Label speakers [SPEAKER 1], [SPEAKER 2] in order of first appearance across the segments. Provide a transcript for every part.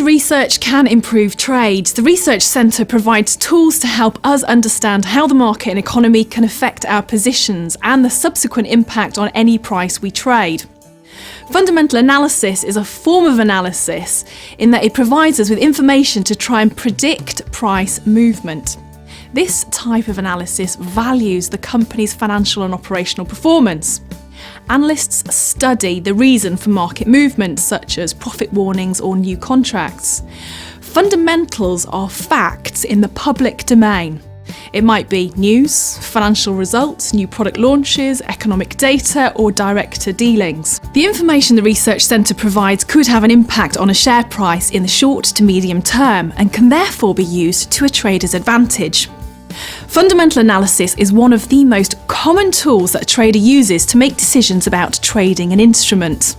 [SPEAKER 1] research can improve trades. The Research Centre provides tools to help us understand how the market and economy can affect our positions and the subsequent impact on any price we trade. Fundamental analysis is a form of analysis in that it provides us with information to try and predict price movement. This type of analysis values the company's financial and operational performance. Analysts study the reason for market movements, such as profit warnings or new contracts. Fundamentals are facts in the public domain. It might be news, financial results, new product launches, economic data, or director dealings. The information the Research Centre provides could have an impact on a share price in the short to medium term and can therefore be used to a trader's advantage. Fundamental analysis is one of the most common tools that a trader uses to make decisions about trading an instrument.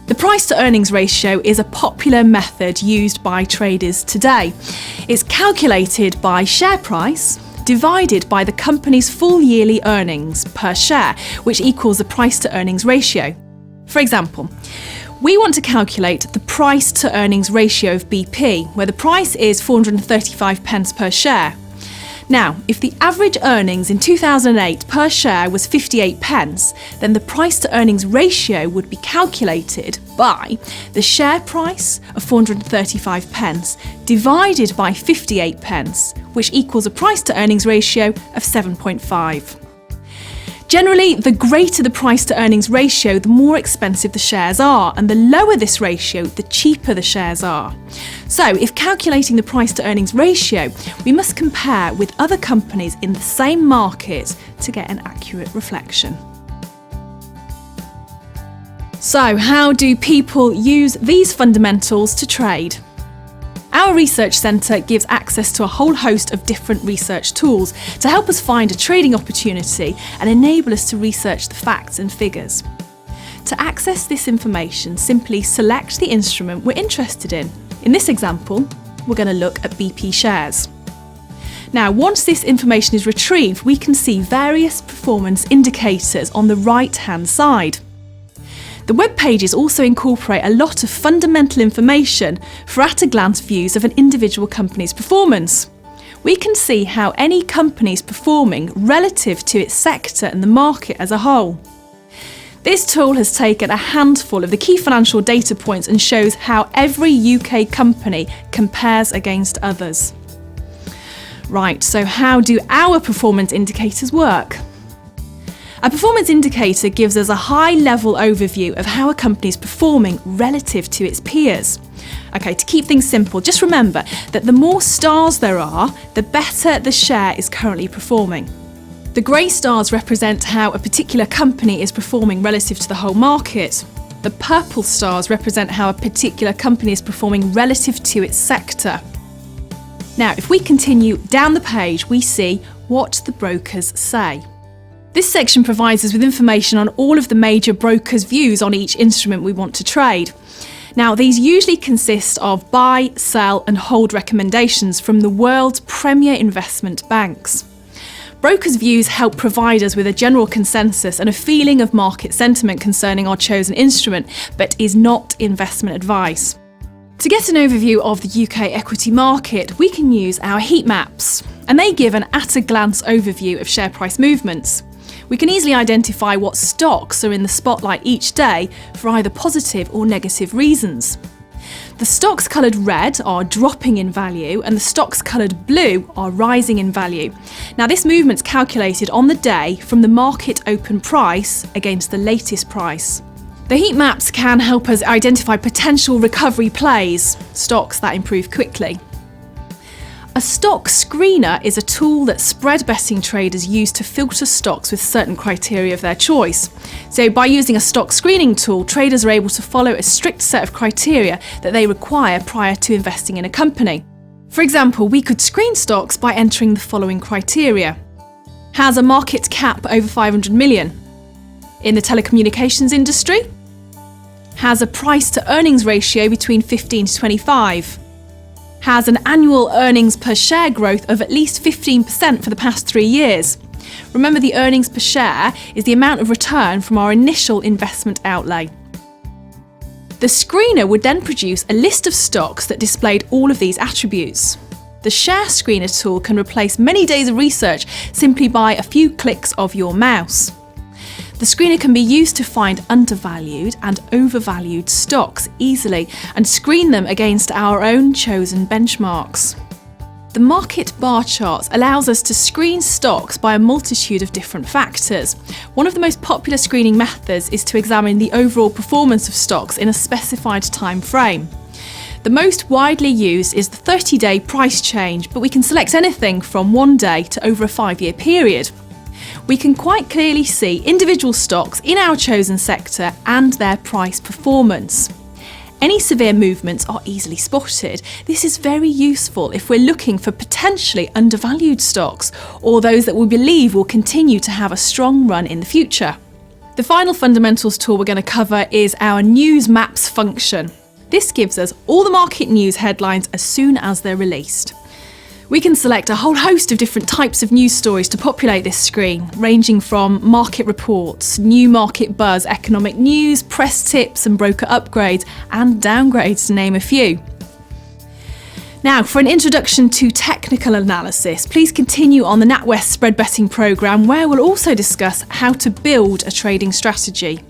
[SPEAKER 1] The price-to-earnings ratio is a popular method used by traders today. It's calculated by share price divided by the company's full yearly earnings per share, which equals the price-to-earnings ratio. For example, we want to calculate the price-to-earnings ratio of BP, where the price is 435 pence per share. Now, if the average earnings in 2008 per share was 58 pence, then the price-to-earnings ratio would be calculated by the share price of 435 pence divided by 58 pence, which equals a price-to-earnings ratio of 7.5. Generally, the greater the price-to-earnings ratio, the more expensive the shares are, and the lower this ratio, the cheaper the shares are. So, if calculating the price-to-earnings ratio, we must compare with other companies in the same market to get an accurate reflection. So, how do people use these fundamentals to trade? Our Research Centre gives access to a whole host of different research tools to help us find a trading opportunity and enable us to research the facts and figures. To access this information, simply select the instrument we're interested in. In this example, we're going to look at BP shares. Now, once this information is retrieved, we can see various performance indicators on the right-hand side. The web pages also incorporate a lot of fundamental information for at-a-glance views of an individual company's performance. We can see how any company is performing relative to its sector and the market as a whole. This tool has taken a handful of the key financial data points and shows how every UK company compares against others. Right, so how do our performance indicators work? A performance indicator gives us a high-level overview of how a company is performing relative to its peers. Okay, to keep things simple, just remember that the more stars there are, the better the share is currently performing. The grey stars represent how a particular company is performing relative to the whole market. The purple stars represent how a particular company is performing relative to its sector. Now, if we continue down the page, we see what the brokers say. This section provides us with information on all of the major brokers' views on each instrument we want to trade. Now, these usually consist of buy, sell and hold recommendations from the world's premier investment banks. Brokers' views help provide us with a general consensus and a feeling of market sentiment concerning our chosen instrument, but is not investment advice. To get an overview of the UK equity market, we can use our heat maps, and they give an at-a-glance overview of share price movements. We can easily identify what stocks are in the spotlight each day for either positive or negative reasons. The stocks coloured red are dropping in value and the stocks coloured blue are rising in value. Now, this movement's calculated on the day from the market open price against the latest price. The heat maps can help us identify potential recovery plays, stocks that improve quickly. A stock screener is a tool that spread betting traders use to filter stocks with certain criteria of their choice. So by using a stock screening tool, traders are able to follow a strict set of criteria that they require prior to investing in a company. For example, we could screen stocks by entering the following criteria. Has a market cap over 500 million? In the telecommunications industry? Has a price to earnings ratio between 15 to 25? Has an annual earnings per share growth of at least 15% for the past 3 years. Remember, the earnings per share is the amount of return from our initial investment outlay. The screener would then produce a list of stocks that displayed all of these attributes. The Share Screener tool can replace many days of research simply by a few clicks of your mouse. The screener can be used to find undervalued and overvalued stocks easily and screen them against our own chosen benchmarks. The market bar charts allows us to screen stocks by a multitude of different factors. One of the most popular screening methods is to examine the overall performance of stocks in a specified time frame. The most widely used is the 30-day price change, but we can select anything from 1 day to over a 5-year period. We can quite clearly see individual stocks in our chosen sector and their price performance. Any severe movements are easily spotted. This is very useful if we're looking for potentially undervalued stocks or those that we believe will continue to have a strong run in the future. The final fundamentals tool we're going to cover is our News Maps function. This gives us all the market news headlines as soon as they're released. We can select a whole host of different types of news stories to populate this screen, ranging from market reports, new market buzz, economic news, press tips and broker upgrades and downgrades, to name a few. Now, for an introduction to technical analysis, please continue on the NatWest Spread Betting programme, where we'll also discuss how to build a trading strategy.